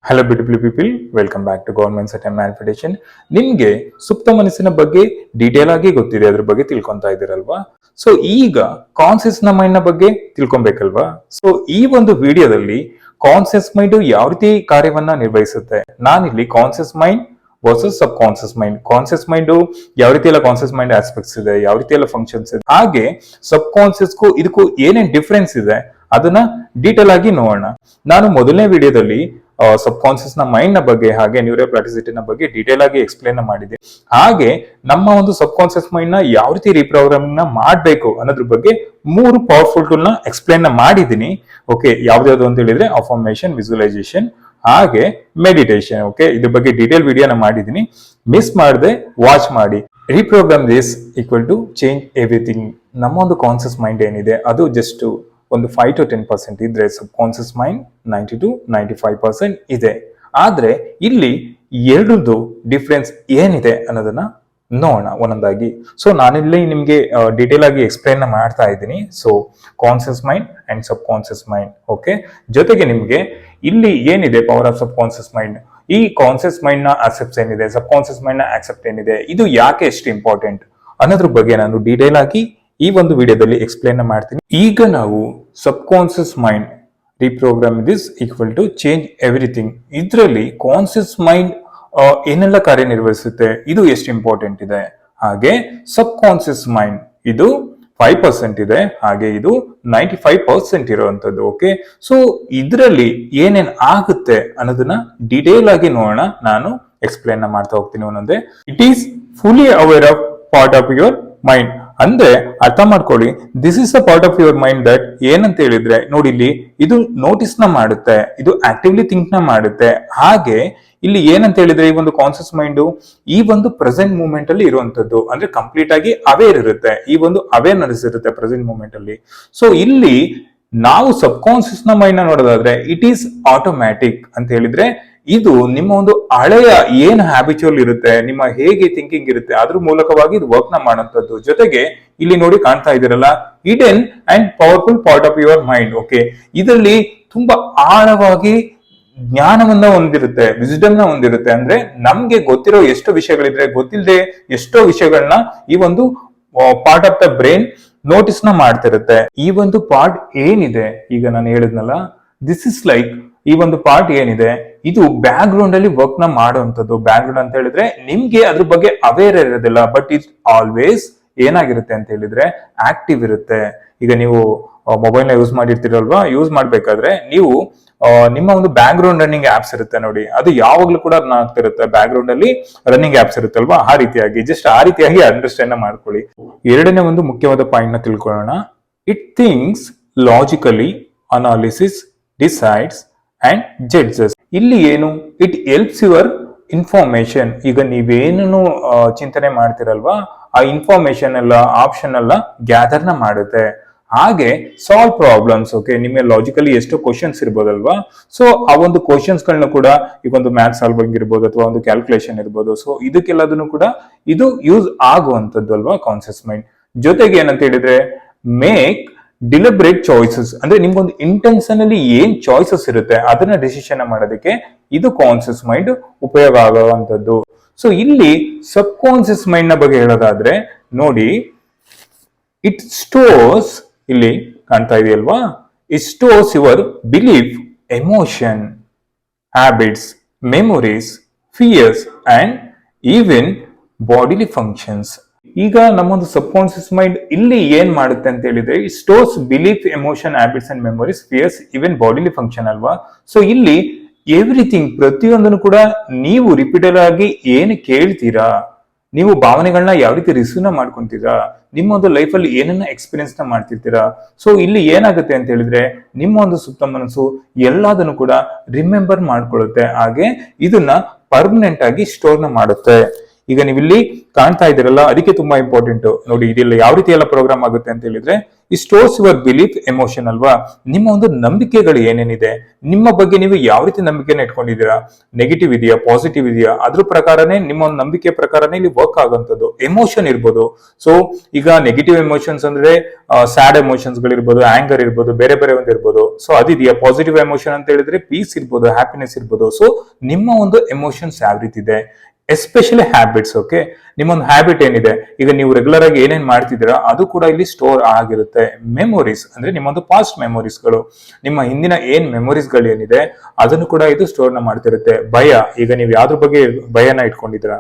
Hello beautiful people, welcome back to government set and manifestation. ನಿಮ್ಗೆ ಸುಪ್ತ ಮನಸ್ಸಿನ ಬಗ್ಗೆ ಡೀಟೇಲ್ ಆಗಿ ಗೊತ್ತಿದೆ, ಅದ್ರ ಬಗ್ಗೆ ತಿಳ್ಕೊಂತಾ ಇದ್ದೀರಲ್ವಾ? ಸೊ ಈಗ ಕಾನ್ಸಿಯಸ್ ನ ಮೈಂಡ್ ನ ಬಗ್ಗೆ ತಿಳ್ಕೊಬೇಕಲ್ವಾ? ಸೊ ಈ ಒಂದು ವಿಡಿಯೋದಲ್ಲಿ ಕಾನ್ಸಿಯಸ್ ಮೈಂಡ್ ಯಾವ ರೀತಿ ಕಾರ್ಯವನ್ನ ನಿರ್ವಹಿಸುತ್ತೆ, ನಾನಿಲ್ಲಿ ಕಾನ್ಸಿಯಸ್ ಮೈಂಡ್ ವರ್ಸಸ್ ಸಬ್ ಕಾನ್ಸಿಯಸ್ ಮೈಂಡ್, ಕಾನ್ಸಿಯಸ್ ಮೈಂಡ್ ಯಾವ ರೀತಿ ಎಲ್ಲ ಕಾನ್ಸಿಯಸ್ ಮೈಂಡ್ ಆಸ್ಪೆಕ್ಟ್ಸ್ ಇದೆ, ಯಾವ ರೀತಿ ಎಲ್ಲ ಫಂಕ್ಷನ್ಸ್ ಇದೆ, ಹಾಗೆ ಸಬ್ ಕಾನ್ಸಿಯಸ್ಗೂ ಇದಕ್ಕೂ ಏನೇನ್ ಡಿಫ್ರೆನ್ಸ್ ಇದೆ ಅದನ್ನ ಡೀಟೇಲ್ ಆಗಿ ನೋಡೋಣ. ನಾನು ಮೊದಲನೇ ವಿಡಿಯೋದಲ್ಲಿ ಸಬ್ ಕಾನ್ಸಿಯಸ್ ನ ಮೈಂಡ್ ನ ಬಗ್ಗೆ ಹಾಗೆ ನ್ಯೂರೋ ಪ್ಲಾಟಿಸಿಟಿ ನ ಬಗ್ಗೆ ಡೀಟೇಲ್ ಆಗಿ ಎಕ್ಸ್ಪ್ಲೇನ್ ಮಾಡಿದೆ. ಹಾಗೆ ನಮ್ಮ ಒಂದು ಸಬ್ ಕಾನ್ಸಿಯಸ್ ಮೈಂಡ್ ನ ಯಾವ ರೀತಿ ರೀಪ್ರೋಗ್ರಾಮಿಂಗ್ ನ ಮಾಡಬೇಕು ಅನ್ನೋದ್ರ ಬಗ್ಗೆ 3 ಪವರ್ಫುಲ್ ಟೂಲ್ ನ ಎಕ್ಸ್ಪ್ಲೇನ್ ಮಾಡಿದೀನಿ. ಓಕೆ, ಯಾವ್ದಾವ್ದು ಅಂತ ಹೇಳಿದ್ರೆ ಅಫರ್ಮೇಶನ್, ವಿಜುವಲೈಸೇಷನ್ ಹಾಗೆ ಮೆಡಿಟೇಷನ್. ಓಕೆ, ಇದ್ರ ಬಗ್ಗೆ ಡೀಟೇಲ್ ವಿಡಿಯೋನ ಮಾಡಿದೀನಿ, ಮಿಸ್ ಮಾಡದೆ ವಾಚ್ ಮಾಡಿ. Reprogram this equal to change everything. ನಮ್ಮ ಒಂದು ಕಾನ್ಸಿಯಸ್ ಮೈಂಡ್ ಏನಿದೆ ಅದು ಜಸ್ಟ್ ಒಂದು 5 to 10% ಇದ್ರೆ ಸಬ್ ಕಾನ್ಸಿಯಸ್ ಮೈಂಡ್ 90 to 95% ಇದೆ. ಆದ್ರೆ ಇಲ್ಲಿ ಎರಡರದ್ದು ಡಿಫ್ರೆನ್ಸ್ ಏನಿದೆ ಅನ್ನೋದನ್ನ ನೋಡೋಣ ಒಂದೊಂದಾಗಿ. ಸೊ ನಾನಿಲ್ಲಿ ನಿಮ್ಗೆ ಡೀಟೇಲ್ ಆಗಿ ಎಕ್ಸ್ಪ್ಲೇನ್ ಮಾಡ್ತಾ ಇದ್ದೀನಿ. So conscious mind and sub conscious mind. Okay, ಜೊತೆಗೆ ನಿಮ್ಗೆ ಇಲ್ಲಿ ಏನಿದೆ power of sub conscious mind, ಈ ಕಾನ್ಸಿಯಸ್ ಮೈಂಡ್ ನ ಆಕ್ಸೆಪ್ಟ್ ಏನಿದೆ, ಸಬ್ ಕಾನ್ಸಿಯಸ್ ಮೈಂಡ್ ನ ಆಕ್ಸೆಪ್ಟ್ ಏನಿದೆ, ಇದು ಯಾಕೆ ಎಷ್ಟು ಇಂಪಾರ್ಟೆಂಟ್ ಅನ್ನೋದ್ರ ಬಗ್ಗೆ ನಾನು ಡೀಟೇಲ್ ಆಗಿ ಈ ಒಂದು ವಿಡಿಯೋದಲ್ಲಿ ಎಕ್ಸ್ಪ್ಲೇನ್ ಮಾಡ್ತೀನಿ. ಈಗ ನಾವು subconscious mind reprogram this equal to change everything. ಇದರಲ್ಲಿ ಕಾನ್ಸಿಯಸ್ ಮೈಂಡ್ ಏನೆಲ್ಲ ಕಾರ್ಯನಿರ್ವಹಿಸುತ್ತೆ, ಇದು ಎಷ್ಟು ಇಂಪಾರ್ಟೆಂಟ್ ಇದೆ, ಹಾಗೆ ಸಬ್ ಕಾನ್ಸಿಯಸ್ ಮೈಂಡ್ ಇದು 5% ಇದೆ, ಹಾಗೆ ಇದು 95% ಇರುವಂತದ್ದು. ಓಕೆ, ಸೊ ಇದರಲ್ಲಿ ಏನೇನ್ ಆಗುತ್ತೆ ಅನ್ನೋದನ್ನ ಡೀಟೇಲ್ ಆಗಿ ನೋಡೋಣ. ನಾನು ಎಕ್ಸ್ಪ್ಲೇನ್ ಮಾಡ್ತಾ ಹೋಗ್ತೀನಿ ಒಂದೊಂದೇ. It is fully aware of part of your mind. ಅಂದ್ರೆ ಅರ್ಥ ಮಾಡ್ಕೊಳ್ಳಿ, this is a part of your mind that ಏನಂತ ಹೇಳಿದ್ರೆ ನೋಡಿ, ಇಲ್ಲಿ ಇದು ನೋಟಿಸ್ ನ ಮಾಡುತ್ತೆ, ಇದು ಆಕ್ಟಿವ್ಲಿ ಥಿಂಕ್ ನ ಮಾಡುತ್ತೆ. ಹಾಗೆ ಇಲ್ಲಿ ಏನಂತ ಹೇಳಿದ್ರೆ ಈ ಒಂದು ಕಾನ್ಸಿಯಸ್ ಮೈಂಡ್ ಈ ಒಂದು ಪ್ರೆಸೆಂಟ್ ಮೂಮೆಂಟ್ ಅಲ್ಲಿ ಇರುವಂತದ್ದು, ಅಂದ್ರೆ ಕಂಪ್ಲೀಟ್ ಆಗಿ ಅವೇರ್ ಇರುತ್ತೆ, ಈ ಒಂದು ಅವೇರ್ನೆಸ್ ಇರುತ್ತೆ ಪ್ರೆಸೆಂಟ್ ಮೂಮೆಂಟ್ ಅಲ್ಲಿ. ಸೊ ಇಲ್ಲಿ ನಾವು ಸಬ್ ಕಾನ್ಸಿಯಸ್ ನ ಮೈಂಡ್ ನ ನೋಡೋದಾದ್ರೆ ಇಟ್ ಈಸ್ ಆಟೋಮ್ಯಾಟಿಕ್ ಅಂತ ಹೇಳಿದ್ರೆ ಇದು ನಿಮ್ಮ ಒಂದು ಹಳೆಯ ಏನ್ ಹ್ಯಾಬಿಚುವಲ್ ಇರುತ್ತೆ, ನಿಮ್ಮ ಹೇಗೆ ಥಿಂಕಿಂಗ್ ಇರುತ್ತೆ ಅದ್ರ ಮೂಲಕವಾಗಿ ಇದು ವರ್ಕ್ ನ ಮಾಡುವಂತದ್ದು. ಜೊತೆಗೆ ಇಲ್ಲಿ ನೋಡಿ ಕಾಣ್ತಾ ಇದ್ದೀರಲ್ಲ, hidden and powerful part of your mind. Okay, ಇದರಲ್ಲಿ ತುಂಬಾ ಆಳವಾಗಿ ಜ್ಞಾನವನ್ನ ಹೊಂದಿರುತ್ತೆ, ವಿಸ್ಡಮ್ ನ ಹೊಂದಿರುತ್ತೆ. ಅಂದ್ರೆ ನಮ್ಗೆ ಗೊತ್ತಿರೋ ಎಷ್ಟು ವಿಷಯಗಳಿದ್ರೆ ಗೊತ್ತಿಲ್ಲದೆ ಎಷ್ಟೋ ವಿಷಯಗಳನ್ನ ಈ ಒಂದು part of the brain notice ನ ಮಾಡ್ತಿರುತ್ತೆ. ಈ ಒಂದು ಪಾರ್ಟ್ ಏನಿದೆ, ಈಗ ನಾನು ಹೇಳಿದ್ನಲ್ಲ, ದಿಸ್ ಇಸ್ ಲೈಕ್ ಈ ಒಂದು ಪಾರ್ಟ್ ಏನಿದೆ ಇದು ಬ್ಯಾಕ್ ಗ್ರೌಂಡ್ ಅಲ್ಲಿ ವರ್ಕ್ ನ ಮಾಡುವಂತದ್ದು. ಬ್ಯಾಕ್ ಗ್ರೌಂಡ್ ಅಂತ ಹೇಳಿದ್ರೆ ನಿಮ್ಗೆ ಅದ್ರ ಬಗ್ಗೆ ಅವೇರ್ ಇರೋದಿಲ್ಲ, ಬಟ್ ಇಟ್ ಆಲ್ವೇಸ್ ಏನಾಗಿರುತ್ತೆ ಅಂತ ಹೇಳಿದ್ರೆ ಆಕ್ಟಿವ್ ಇರುತ್ತೆ. ಈಗ ನೀವು ಮೊಬೈಲ್ ನ ಯೂಸ್ ಮಾಡಿರ್ತೀರಲ್ವಾ, ಯೂಸ್ ಮಾಡ್ಬೇಕಾದ್ರೆ ನೀವು ನಿಮ್ಮ ಒಂದು ಬ್ಯಾಕ್ ಗ್ರೌಂಡ್ ರನ್ನಿಂಗ್ ಆಪ್ಸ್ ಇರುತ್ತೆ ನೋಡಿ, ಅದು ಯಾವಾಗ್ಲೂ ಕೂಡ ರನ್ ಆಗ್ತಿರುತ್ತೆ, ಬ್ಯಾಕ್ ಗ್ರೌಂಡ್ ಅಲ್ಲಿ ರನ್ನಿಂಗ್ ಆಪ್ಸ್ ಇರುತ್ತಲ್ವಾ, ಆ ರೀತಿಯಾಗಿ ಜಸ್ಟ್ ಆ ರೀತಿಯಾಗಿ ಅಂಡರ್ಸ್ಟ್ಯಾಂಡ್ ಮಾಡ್ಕೊಳ್ಳಿ. ಎರಡನೇ ಒಂದು ಮುಖ್ಯವಾದ ಪಾಯಿಂಟ್ ನ ತಿಳ್ಕೊಳ್ಳೋಣ. It thinks logically, analysis, decides and judges. ಇಲ್ಲಿ ಏನು, ಇಟ್ ಹೆಲ್ಪ್ಸ್ ಯುವರ್ ಇನ್ಫಾರ್ಮೇಶನ್. ಈಗ ನೀವೇನು ಚಿಂತನೆ ಮಾಡ್ತಿರಲ್ವಾ, ಆ ಇನ್ಫಾರ್ಮೇಶನ್ ಎಲ್ಲ ಆಪ್ಷನ್ ಎಲ್ಲ ಗ್ಯಾದರ್ ನ ಮಾಡುತ್ತೆ. ಹಾಗೆ ಸಾಲ್ವ್ ಪ್ರಾಬ್ಲಮ್ಸ್. ಓಕೆ, ನಿಮಗೆ ಲಾಜಿಕಲಿ ಎಷ್ಟೋ ಕ್ವಶನ್ಸ್ ಇರ್ಬೋದಲ್ವಾ, ಸೊ ಆ ಒಂದು ಕ್ವಶನ್ಸ್ ಗಳನ್ನ ಕೂಡ ಈಗ ಒಂದು ಮ್ಯಾಥ್ಸ್ ಸಾಲ್ವಿಂಗ್ ಇರ್ಬೋದು ಅಥವಾ ಒಂದು ಕ್ಯಾಲ್ಕುಲೇಷನ್ ಇರ್ಬೋದು, ಸೊ ಇದಕ್ಕೆಲ್ಲದನ್ನು ಕೂಡ ಇದು ಯೂಸ್ ಆಗುವಂತದ್ದು ಅಲ್ವಾ ಕಾನ್ಸಿಯಸ್ ಮೈಂಡ್. ಜೊತೆಗೆ ಏನಂತ ಹೇಳಿದ್ರೆ ಮೇಕ್ ಡಿಲಿಬ್ರೇಟ್ ಚಾಯ್ಸಸ್, ಅಂದ್ರೆ ನಿಮ್ಗೊಂದು ಇಂಟೆನ್ಷನ್ ಅಲ್ಲಿ ಏನ್ ಚಾಯ್ಸಸ್ ಇರುತ್ತೆ ಅದನ್ನ ಡಿಸಿಷನ್ ಮಾಡೋದಕ್ಕೆ ಇದು ಕಾನ್ಸಿಯಸ್ ಮೈಂಡ್ ಉಪಯೋಗ ಆಗುವಂತದ್ದು. ಸೊ ಇಲ್ಲಿ ಸಬ್ ಕಾನ್ಸಿಯಸ್ ಮೈಂಡ್ ನ ಬಗ್ಗೆ ಹೇಳೋದಾದ್ರೆ ನೋಡಿ, ಇಟ್ ಸ್ಟೋರ್ಸ್, ಇಲ್ಲಿ ಕಾಣ್ತಾ ಇದೆಯಲ್ವಾ, it stores your belief, emotion, habits, memories, fierce and even bodily functions. ಈಗ ನಮ್ಮೊಂದು ಸಬ್ ಕಾನ್ಸಿಯಸ್ ಮೈಂಡ್ ಇಲ್ಲಿ ಏನ್ ಮಾಡುತ್ತೆ ಅಂತ ಹೇಳಿದ್ರೆ stores belief, emotion, habits and memories, fierce, even bodily function ಅಲ್ವಾ. ಸೊ ಇಲ್ಲಿ ಎವ್ರಿಥಿಂಗ್ ಪ್ರತಿಯೊಂದನ್ನು ಕೂಡ ನೀವು ರಿಪೀಟೆಡ್ ಆಗಿ ಏನು ಕೇಳ್ತೀರಾ, ನೀವು ಭಾವನೆಗಳನ್ನ ಯಾವ ರೀತಿ ರಿಸೀವ್ ನ ಮಾಡ್ಕೊಂತೀರಾ, ನಿಮ್ಮ ಒಂದು ಲೈಫ್ ಅಲ್ಲಿ ಏನನ್ನ ಎಕ್ಸ್ಪೀರಿಯನ್ಸ್ ನ ಮಾಡ್ತಿರ್ತೀರಾ. ಸೊ ಇಲ್ಲಿ ಏನಾಗುತ್ತೆ ಅಂತ ಹೇಳಿದ್ರೆ ನಿಮ್ಮ ಒಂದು ಸುತ್ತ ಮನಸ್ಸು ಎಲ್ಲದನ್ನು ಕೂಡ ರಿಮೆಂಬರ್ ಮಾಡ್ಕೊಳ್ಳುತ್ತೆ, ಹಾಗೆ ಇದನ್ನ ಪರ್ಮನೆಂಟ್ ಆಗಿ ಸ್ಟೋರ್ ನ ಮಾಡುತ್ತೆ. ಈಗ ನೀವು ಇಲ್ಲಿ ಕಾಣ್ತಾ ಇದ್ದೀರಲ್ಲ, ಅದಕ್ಕೆ ತುಂಬಾ ಇಂಪಾರ್ಟೆಂಟ್ ನೋಡಿ. ಇದೆಲ್ಲ ಯಾವ ರೀತಿ ಎಲ್ಲ ಪ್ರೋಗ್ರಾಮ್ ಆಗುತ್ತೆ ಅಂತ ಹೇಳಿದ್ರೆ, ಈ ಸ್ಟೋರ್ಸ್ ಯುವರ್ ಬಿಲೀಫ್ ಎಮೋಷನ್ ಅಲ್ವಾ. ನಿಮ್ಮ ಒಂದು ನಂಬಿಕೆಗಳು ಏನೇನಿದೆ, ನಿಮ್ಮ ಬಗ್ಗೆ ನೀವು ಯಾವ ರೀತಿ ನಂಬಿಕೆನ ಇಟ್ಕೊಂಡಿದ್ದೀರಾ, ನೆಗೆಟಿವ್ ಇದೆಯಾ ಪಾಸಿಟಿವ್ ಇದೆಯಾ, ಅದ್ರ ಪ್ರಕಾರನೇ ನಿಮ್ಮ ಒಂದು ನಂಬಿಕೆ ಪ್ರಕಾರನೇ ಇಲ್ಲಿ ವರ್ಕ್ ಆಗುವಂಥದ್ದು. ಎಮೋಷನ್ ಇರ್ಬೋದು. ಸೊ ಈಗ ನೆಗೆಟಿವ್ ಎಮೋಷನ್ಸ್ ಅಂದ್ರೆ ಸ್ಯಾಡ್ ಎಮೋಷನ್ಸ್ ಗಳಿರ್ಬೋದು, ಆಂಗರ್ ಇರ್ಬೋದು, ಬೇರೆ ಬೇರೆ ಒಂದು ಇರ್ಬೋದು. ಸೊ ಅದಿದೆಯಾ. ಪಾಸಿಟಿವ್ ಎಮೋಷನ್ ಅಂತ ಹೇಳಿದ್ರೆ ಪೀಸ್ ಇರ್ಬೋದು, ಹ್ಯಾಪಿನೆಸ್ ಇರ್ಬೋದು. ಸೊ ನಿಮ್ಮ ಒಂದು ಎಮೋಷನ್ಸ್ ಯಾವ ರೀತಿ ಇದೆ, ಎಸ್ಪೆಷಲಿ ಹ್ಯಾಬಿಟ್ಸ್. ಓಕೆ, ನಿಮ್ಮೊಂದು ಹ್ಯಾಬಿಟ್ ಏನಿದೆ, ಈಗ ನೀವು ರೆಗ್ಯುಲರ್ ಆಗಿ ಏನೇನ್ ಮಾಡ್ತಿದ್ದೀರಾ ಅದು ಕೂಡ ಇಲ್ಲಿ ಸ್ಟೋರ್ ಆಗಿರುತ್ತೆ. ಮೆಮೊರೀಸ್ ಅಂದ್ರೆ ನಿಮ್ಮೊಂದು ಪಾಸ್ಟ್ ಮೆಮೊರೀಸ್ಗಳು, ನಿಮ್ಮ ಹಿಂದಿನ ಏನ್ ಮೆಮೊರೀಸ್ಗಳು ಏನಿದೆ ಅದನ್ನು ಕೂಡ ಇದು ಸ್ಟೋರ್ ನ ಮಾಡ್ತಿರುತ್ತೆ. ಭಯ, ಈಗ ನೀವು ಯಾವ್ದ್ರ ಬಗ್ಗೆ ಭಯನ ಇಟ್ಕೊಂಡಿದ್ದೀರಾ.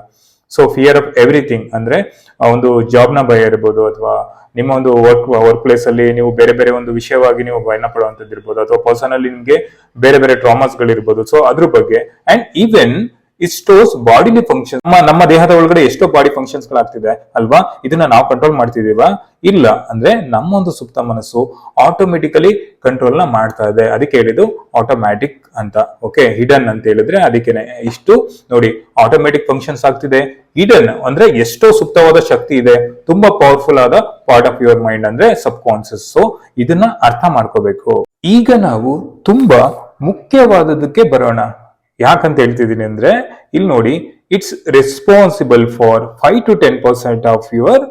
ಸೊ ಫಿಯರ್ ಆಫ್ ಎವ್ರಿಥಿಂಗ್ ಅಂದ್ರೆ ಒಂದು ಜಾಬ್ ನ ಭಯ ಇರ್ಬೋದು, ಅಥವಾ ನಿಮ್ಮ ಒಂದು ವರ್ಕ್ ಪ್ಲೇಸ್ ಅಲ್ಲಿ ನೀವು ಬೇರೆ ಬೇರೆ ಒಂದು ವಿಷಯವಾಗಿ ನೀವು ಭಯನ ಪಡುವಂತದ್ದು ಇರ್ಬೋದು, ಅಥವಾ ಪರ್ಸನಲಿ ನಿಮ್ಗೆ ಬೇರೆ ಬೇರೆ ಟ್ರಾಮಾಸ್ ಗಳಿರ್ಬೋದು. ಸೊ ಅದ್ರ ಬಗ್ಗೆ. And even it stores bodily function. ನಮ್ಮ ದೇಹದ ಒಳಗಡೆ ಎಷ್ಟೋ ಬಾಡಿ ಫಂಕ್ಷನ್ಸ್ ಗಳಾಗ್ತಿದೆ ಅಲ್ವಾ, ಇದನ್ನ ನಾವು ಕಂಟ್ರೋಲ್ ಮಾಡ್ತಿದೀವಾ? ಇಲ್ಲ. ಅಂದ್ರೆ ನಮ್ಮ ಒಂದು ಸುಪ್ತ ಮನಸ್ಸು ಆಟೋಮೆಟಿಕಲಿ ಕಂಟ್ರೋಲ್ ನ ಮಾಡ್ತಾ ಇದೆ. ಅದಕ್ಕೆ ಹೇಳಿದ್ದು ಆಟೋಮ್ಯಾಟಿಕ್ ಅಂತ. ಓಕೆ, ಹಿಡನ್ ಅಂತ ಹೇಳಿದ್ರೆ ಅದಕ್ಕೇನೆ. ಇಷ್ಟು ನೋಡಿ, ಆಟೋಮೆಟಿಕ್ ಫಂಕ್ಷನ್ಸ್ ಆಗ್ತಿದೆ. ಹಿಡನ್ ಅಂದ್ರೆ ಎಷ್ಟೋ ಸುಪ್ತವಾದ ಶಕ್ತಿ ಇದೆ, ತುಂಬಾ ಪವರ್ಫುಲ್ ಆದ ಪಾರ್ಟ್ ಆಫ್ ಯುವರ್ ಮೈಂಡ್ ಅಂದ್ರೆ ಸಬ್ ಕಾನ್ಸಿಯಸ್. ಸೊ ಇದನ್ನ ಅರ್ಥ ಮಾಡ್ಕೋಬೇಕು. ಈಗ ನಾವು ತುಂಬಾ ಮುಖ್ಯವಾದದಕ್ಕೆ ಬರೋಣ. ಯಾಕಂತ ಹೇಳ್ತಿದ್ದೀನಿ ಅಂದ್ರೆ, ಇಲ್ಲಿ ನೋಡಿ, it's responsible for 5 to 10% of your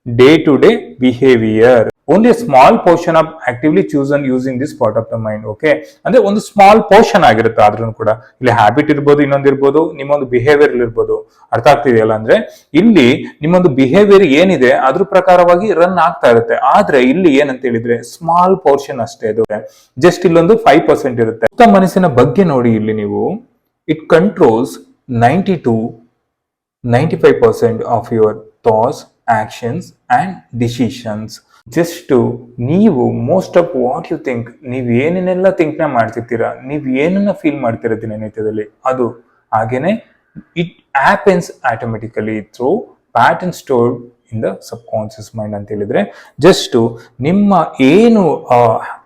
day to day behaviour. Only a small portion of actively chosen using this part of the mind. Okay, ಅಂದ್ರೆ ಒಂದು ಸ್ಮಾಲ್ ಪೋರ್ಷನ್ ಆಗಿರುತ್ತೆ. ಆದ್ರೂ ಕೂಡ ಇಲ್ಲಿ ಹ್ಯಾಬಿಟ್ ಇರ್ಬೋದು, ಇನ್ನೊಂದಿರ್ಬೋದು, ನಿಮ್ಮೊಂದು ಬಿಹೇವಿಯರ್ ಇರ್ಬೋದು. ಅರ್ಥ ಆಗ್ತಿದೆಯಲ್ಲ? ಅಂದ್ರೆ ಇಲ್ಲಿ ನಿಮ್ಮೊಂದು ಬಿಹೇವಿಯರ್ ಏನಿದೆ ಅದ್ರ ಪ್ರಕಾರವಾಗಿ ರನ್ ಆಗ್ತಾ ಇರುತ್ತೆ. ಆದ್ರೆ ಇಲ್ಲಿ ಏನಂತ ಹೇಳಿದ್ರೆ ಸ್ಮಾಲ್ ಪೋರ್ಷನ್ ಅಷ್ಟೇ. ಅದು ಜಸ್ಟ್ ಇಲ್ಲೊಂದು 5% ಇರುತ್ತೆ. ಸುತ್ತ ಮನಸ್ಸಿನ ಬಗ್ಗೆ ನೋಡಿ, ಇಲ್ಲಿ ನೀವು it controls 90 to 95% of your thoughts, actions and decisions. Just ನೀವು most of what you think, ನೀವು ಏನೇನೆಲ್ಲ ಥಿಂಕ್ ನ ಮಾಡ್ತಿರ್ತೀರಾ, ನೀವು ಏನನ್ನ ಫೀಲ್ ಮಾಡ್ತೀರಾ ದಿನನಿತ್ಯದಲ್ಲಿ, ಅದು ಹಾಗೇನೆ it happens automatically through pattern stored in the sub conscious mind ಅಂತ ಹೇಳಿದ್ರೆ, ಜಸ್ಟ್ ನಿಮ್ಮ ಏನು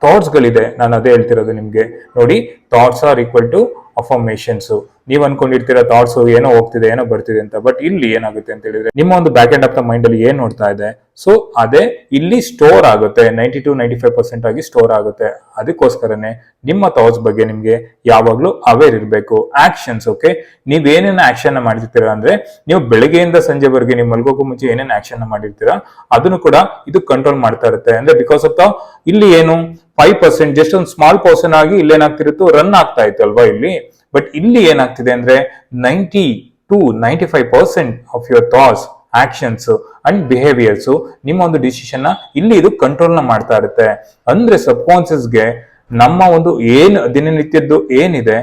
ಥಾಟ್ಸ್ ಗಳಿದೆ, ನಾನು ಅದೇ ಹೇಳ್ತಿರೋದು ನಿಮ್ಗೆ. ನೋಡಿ, thoughts are equal to affirmations. ನೀವ್ ಅನ್ಕೊಂಡಿರ್ತೀರಾ ಥಾಟ್ಸ್ ಏನೋ ಹೋಗ್ತಿದೆ, ಏನೋ ಬರ್ತಿದೆ ಅಂತ. ಬಟ್ ಇಲ್ಲಿ ಏನಾಗುತ್ತೆ ಅಂತ ಹೇಳಿದ್ರೆ, ನಿಮ್ಮ ಒಂದು back end of the mind ಅಲ್ಲಿ ಏನ್ ನೋಡ್ತಾ ಇದೆ, ಸೊ ಅದೇ ಇಲ್ಲಿ ಸ್ಟೋರ್ ಆಗುತ್ತೆ. 90 to 95% ಆಗಿ ಸ್ಟೋರ್ ಆಗುತ್ತೆ. ಅದಕ್ಕೋಸ್ಕರನೇ ನಿಮ್ಮ ಥಾಟ್ಸ್ ಬಗ್ಗೆ ನಿಮ್ಗೆ ಯಾವಾಗ್ಲೂ ಅವೇರ್ ಇರಬೇಕು. ಆಕ್ಷನ್ಸ್, ಓಕೆ, ನೀವ್ ಏನೇನ ಆಕ್ಷನ್ ಮಾಡಿರ್ತೀರಾ ಅಂದ್ರೆ, ನೀವು ಬೆಳಗ್ಗೆಯಿಂದ ಸಂಜೆವರೆಗೆ ನೀವು ಮಲ್ಗೋಕ್ಕೂ ಮುಂಚೆ ಏನೇನು ಆಕ್ಷನ್ ಮಾಡಿರ್ತೀರಾ ಅದನ್ನು ಕೂಡ ಇದು ಕಂಟ್ರೋಲ್ ಮಾಡ್ತಾ ಇರುತ್ತೆ. ಅಂದ್ರೆ ಬಿಕಾಸ್ ಆಫ್ ದ ಇಲ್ಲಿ ಏನು 5% ಜಸ್ಟ್ ಒಂದು ಸ್ಮಾಲ್ ಪರ್ಸನ್ ಆಗಿ ಇಲ್ಲಿ ಏನಾಗ್ತಿರುತ್ತೋ ರನ್ ಆಗ್ತಾ ಇತ್ತು ಅಲ್ವಾ ಇಲ್ಲಿ. ಬಟ್ ಇಲ್ಲಿ ಏನಾಗ್ತಿದೆ ಅಂದ್ರೆ 90 to 95% of your thoughts, actions and behaviours, ನಿಮ್ಮ ಒಂದು ಡಿಸಿಷನ್ ನ ಇಲ್ಲಿ ಇದು ಕಂಟ್ರೋಲ್ ನ ಮಾಡ್ತಾ ಇರುತ್ತೆ. ಅಂದ್ರೆ ಸಬ್ ಕಾನ್ಸಿಯಸ್ಗೆ ನಮ್ಮ ಒಂದು ಏನ್ ದಿನನಿತ್ಯದ್ದು ಏನಿದೆ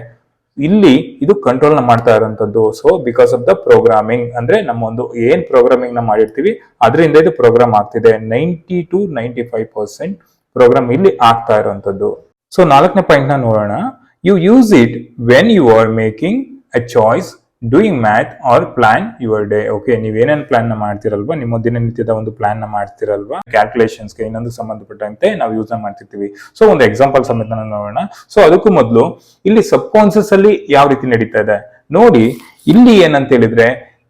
ಇಲ್ಲಿ ಇದು ಕಂಟ್ರೋಲ್ ನ ಮಾಡ್ತಾ ಇರುವಂತದ್ದು. So because of the programming, ಅಂದ್ರೆ ನಮ್ಮ ಒಂದು ಏನ್ ಪ್ರೋಗ್ರಾಮಿಂಗ್ ನ ಮಾಡಿರ್ತೀವಿ ಅದರಿಂದ ಇದು ಪ್ರೋಗ್ರಾಮ್ ಆಗ್ತಿದೆ. 90 to 95% ಪ್ರೋಗ್ರಾಮ್ ಇಲ್ಲಿ ಆಗ್ತಾ ಇರುವಂತದ್ದು. ಸೊ 4ನೇ ಪಾಯಿಂಟ್ ನ ನೋಡೋಣ. You use it when you are making a choice, doing math or plan your day. Okay, ನೀವೇನೇನು ಪ್ಲಾನ್ ನ ಮಾಡ್ತಿರಲ್ವಾ, ನಿಮ್ಮ ದಿನನಿತ್ಯದ ಒಂದು ಪ್ಲಾನ್ ನ ಮಾಡ್ತಿರಲ್ವಾ, ಕ್ಯಾಲ್ಕುಲೇಷನ್ಸ್ಗೆ ಇನ್ನೊಂದು ಸಂಬಂಧಪಟ್ಟಂತೆ ನಾವು ಯೂಸ್ ಮಾಡ್ತಿರ್ತೀವಿ. ಸೊ ಒಂದು ಎಕ್ಸಾಂಪಲ್ ಸಮೇತ ನೋಡೋಣ. ಸೊ ಅದಕ್ಕೂ ಮೊದಲು ಇಲ್ಲಿ ಸಬ್ ಕಾನ್ಸಿಯಸ್ ಅಲ್ಲಿ ಯಾವ ರೀತಿ ನಡೀತಾ ಇದೆ ನೋಡಿ. ಇಲ್ಲಿ ಏನಂತ ಹೇಳಿದ್ರೆ,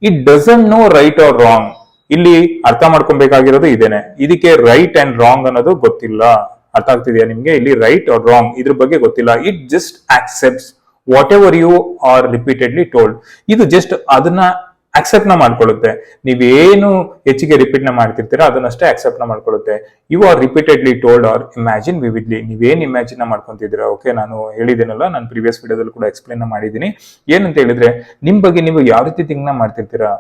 it doesn't know right or wrong. ಇಲ್ಲಿ ಅರ್ಥ ಮಾಡ್ಕೊಬೇಕಾಗಿರೋದು ಇದೇನೆ. ಇದಕ್ಕೆ ರೈಟ್ ಅಂಡ್ ರಾಂಗ್ ಅನ್ನೋದು ಗೊತ್ತಿಲ್ಲ. ಅರ್ಥ ಆಗ್ತಿದೆಯಾ ನಿಮ್ಗೆ? ಇಲ್ಲಿ ರೈಟ್ ಆರ್ ರಾಂಗ್ ಇದ್ರ ಬಗ್ಗೆ ಗೊತ್ತಿಲ್ಲ. It just accepts whatever you are repeatedly told. ಇದು ಜಸ್ಟ್ ಅದನ್ನ ಅಕ್ಸೆಪ್ಟ್ ನ ಮಾಡ್ಕೊಳ್ಳುತ್ತೆ. ನೀವೇನು ಹೆಚ್ಚಿಗೆ ರಿಪೀಟ್ ನ ಮಾಡ್ತಿರ್ತೀರಾ ಅದನ್ನಷ್ಟೇ ಅಕ್ಸೆಪ್ಟ್ ನ ಮಾಡ್ಕೊಳ್ಳುತ್ತೆ. You are repeatedly told or imagine vividly. ನೀವೇನ್ ಇಮ್ಯಾಜಿನ್ ನ ಮಾಡ್ಕೊಂತಿದ್ದೀರಾ. ಓಕೆ, ನಾನು ಹೇಳಿದ್ದೀನಲ್ಲ, ನಾನು ಪ್ರೀವಿಯಸ್ ವಿಡಿಯೋದಲ್ಲಿ ಕೂಡ ಎಕ್ಸ್ಪ್ಲೇನ್ ಮಾಡಿದ್ದೀನಿ. ಏನಂತ ಹೇಳಿದ್ರೆ, ನಿಮ್ ಬಗ್ಗೆ ನೀವು ಯಾವ ರೀತಿ ಥಿಂಕ್ ನ ಮಾಡ್ತಿರ್ತೀರಾ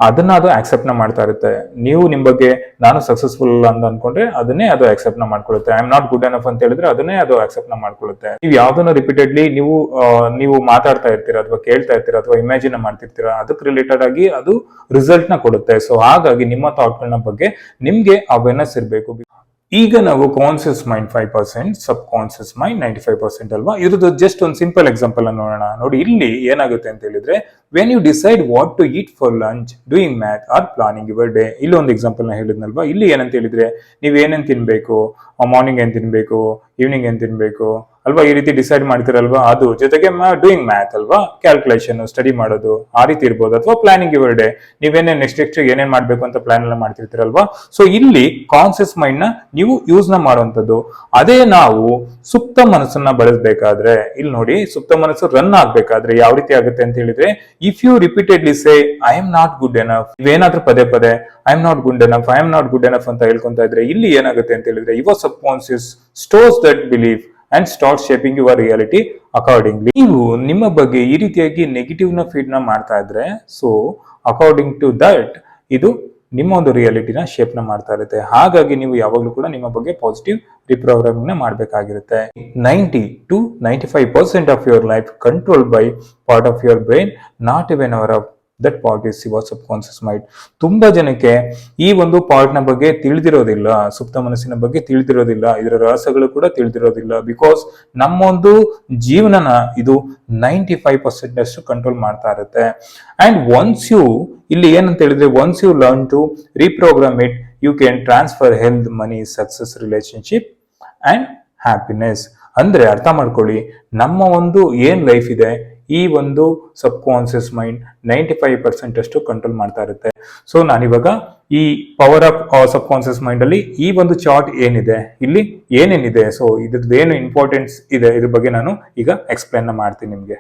ಅದನ್ನ ಅದು ಆಕ್ಸೆಪ್ಟ್ ನ ಮಾಡ್ತಾ ಇರುತ್ತೆ. ನೀವು ನಿಮ್ ಬಗ್ಗೆ ನಾನು ಸಕ್ಸಸ್ಫುಲ್ ಅಂತ ಅನ್ಕೊಂಡ್ರೆ ಅದನ್ನೇ ಅದು ಆಕ್ಸೆಪ್ಟ್ ನ ಮಾಡ್ಕೊಳ್ಳುತ್ತೆ. I am not good enough ಅಂತ ಹೇಳಿದ್ರೆ ಅದನ್ನೇ ಅದು ಆಕ್ಸೆಪ್ಟ್ ನ ಮಾಡ್ಕೊಳ್ಳುತ್ತೆ. ನೀವು ಯಾವ್ದನ್ನ ರಿಪೀಟೆಡ್ಲಿ ನೀವು ಮಾತಾಡ್ತಾ ಇರ್ತೀರಾ ಅಥವಾ ಕೇಳ್ತಾ ಇರ್ತೀರಾ ಅಥವಾ ಇಮ್ಯಾಜಿನ್ ಮಾಡ್ತಿರ್ತೀರಾ ಅದಕ್ಕೆ ರಿಲೇಟೆಡ್ ಆಗಿ ಅದು ರಿಸಲ್ಟ್ ನ ಕೊಡುತ್ತೆ. ಸೊ ಹಾಗಾಗಿ ನಿಮ್ಮ ಥಾಟ್ ಗಳನ್ನ ಬಗ್ಗೆ ನಿಮ್ಗೆ ಅವೇರ್ನೆಸ್ ಇರಬೇಕು. ಈಗ ನಾವು ಕಾನ್ಸಿಯಸ್ ಮೈಂಡ್ 5%, ಸಬ್ ಕಾನ್ಸಿಯಸ್ ಮೈಂಡ್ 95% ಅಲ್ವಾ. ಇದ್ರದ್ದು ಜಸ್ಟ್ ಒಂದು ಸಿಂಪಲ್ ಎಕ್ಸಾಂಪಲ್ ಅನ್ನು ನೋಡೋಣ. ನೋಡಿ, ಇಲ್ಲಿ ಏನಾಗುತ್ತೆ ಅಂತ ಹೇಳಿದ್ರೆ, when you decide what to eat for lunch, doing math or planning your day. ಇಲ್ಲಿ ಒಂದು ಎಕ್ಸಾಂಪಲ್ ನ ಹೇಳಿದ್ನಲ್ವಾ. ಇಲ್ಲಿ ಏನಂತ ಹೇಳಿದ್ರೆ, ನೀವ್ ಏನೇನ್ ತಿನ್ಬೇಕು, ಮಾರ್ನಿಂಗ್ ಏನ್ ತಿನ್ಬೇಕು, ಈವ್ನಿಂಗ್ ಏನ್ ತಿನ್ಬೇಕು, ಅಲ್ವಾ, ಈ ರೀತಿ ಡಿಸೈಡ್ ಮಾಡ್ತಿರಲ್ವಾ, ಅದು ಜೊತೆಗೆ ಡೂಯಿಂಗ್ ಮ್ಯಾಥ್ ಅಲ್ವಾ, ಕ್ಯಾಲ್ಕುಲೇಷನ್ ಸ್ಟಡಿ ಮಾಡೋದು ಆ ರೀತಿ ಇರ್ಬೋದು, ಅಥವಾ ಪ್ಲಾನಿಂಗ್ ಯುವರ್ ಡೇ, ನೀವೇನೇ ನೆಕ್ಸ್ಟ್ ಏನೇನ್ ಮಾಡ್ಬೇಕು ಅಂತ ಪ್ಲಾನ್ ಎಲ್ಲ ಮಾಡ್ತಿರ್ತೀರಲ್ವಾ. ಸೊ ಇಲ್ಲಿ ಕಾನ್ಸಿಯಸ್ ಮೈಂಡ್ ನ ನೀವು ಯೂಸ್ ನ ಮಾಡುವಂತದ್ದು. ಅದೇ ನಾವು ಸುಪ್ತ ಮನಸ್ಸನ್ನ ಬಳಸಬೇಕಾದ್ರೆ, ಇಲ್ಲಿ ನೋಡಿ, ಸುಪ್ತ ಮನಸ್ಸು ರನ್ ಆಗ್ಬೇಕಾದ್ರೆ ಯಾವ ರೀತಿ ಆಗುತ್ತೆ ಅಂತ ಹೇಳಿದ್ರೆ, if you repeatedly say I am not good enough, ಇವೇನಾದ್ರೂ ಪದೇ ಪದೇ I am not good enough, I am not good enough ಅಂತ ಹೇಳ್ಕೊಂತ ಇದ್ರೆ, ಇಲ್ಲಿ ಏನಾಗುತ್ತೆ ಅಂತ ಹೇಳಿದ್ರೆ, your subconscious stores that belief and start shaping your reality accordingly. ನೀವು ನಿಮ್ಮ ಬಗ್ಗೆ ಈ ರೀತಿಯಾಗಿ ನೆಗೆಟಿವ್ ನ ಫೀಡ್ ನ ಮಾಡ್ತಾ ಇದ್ರೆ, ಸೊ ಅಕಾರ್ಡಿಂಗ್ ಟು ದಟ್ ಇದು ನಿಮ್ಮ ಒಂದು ರಿಯಾಲಿಟಿನ ಶೇಪ್ ನ ಮಾಡ್ತಾ ಇರುತ್ತೆ. ಹಾಗಾಗಿ ನೀವು ಯಾವಾಗಲೂ ಕೂಡ ನಿಮ್ಮ ಬಗ್ಗೆ ಪಾಸಿಟಿವ್ ರಿಪ್ರೋಗ್ರಾಮಿಂಗ್ ನ ಮಾಡಬೇಕಾಗಿರುತ್ತೆ. 90 to 95% of your life control by part of your brain, not even our that part is your subconscious mind. ತುಂಬಾ ಜನಕ್ಕೆ ಈ ಒಂದು ಪಾರ್ಟ್ ನ ಬಗ್ಗೆ ತಿಳಿದಿರೋದಿಲ್ಲ, ಸುಪ್ತ ಮನಸ್ಸಿನ ಬಗ್ಗೆ ತಿಳಿದಿರೋದಿಲ್ಲ, ಇದರ ರಹಸ್ಯಗಳು ಕೂಡ ತಿಳಿದಿರೋದಿಲ್ಲ. ಬಿಕಾಸ್ ನಮ್ಮೊಂದು ಜೀವನನ ಇದು 95% ಅಷ್ಟು ಕಂಟ್ರೋಲ್ ಮಾಡ್ತಾ ಇರುತ್ತೆ. ಅಂಡ್ ಒನ್ಸ್ ಯು, ಇಲ್ಲಿ ಏನಂತ ಹೇಳಿದ್ರೆ, once you learn to reprogram it, you can transfer health, money, success, relationship and happiness. ಅಂದ್ರೆ ಅರ್ಥ ಮಾಡ್ಕೊಳ್ಳಿ, ನಮ್ಮ ಒಂದು ಏನ್ ಲೈಫ್ ಇದೆ, ಈ ಒಂದು ಸಬ್ ಕಾನ್ಸಿಯಸ್ ಮೈಂಡ್ 95% ಅಷ್ಟು ಕಂಟ್ರೋಲ್ ಮಾಡ್ತಾ ಇರುತ್ತೆ. ಸೊ ನಾನಿವಾಗ ಈ power of sub conscious mind ಅಲ್ಲಿ ಈ ಒಂದು ಚಾರ್ಟ್ ಏನಿದೆ, ಇಲ್ಲಿ ಏನೇನಿದೆ, ಸೊ ಇದ್ರದ್ದು ಏನು ಇಂಪಾರ್ಟೆನ್ಸ್ ಇದೆ, ಇದ್ರ ಬಗ್ಗೆ ನಾನು ಈಗ ಎಕ್ಸ್ಪ್ಲೇನ್ ಮಾಡ್ತೀನಿ ನಿಮ್ಗೆ.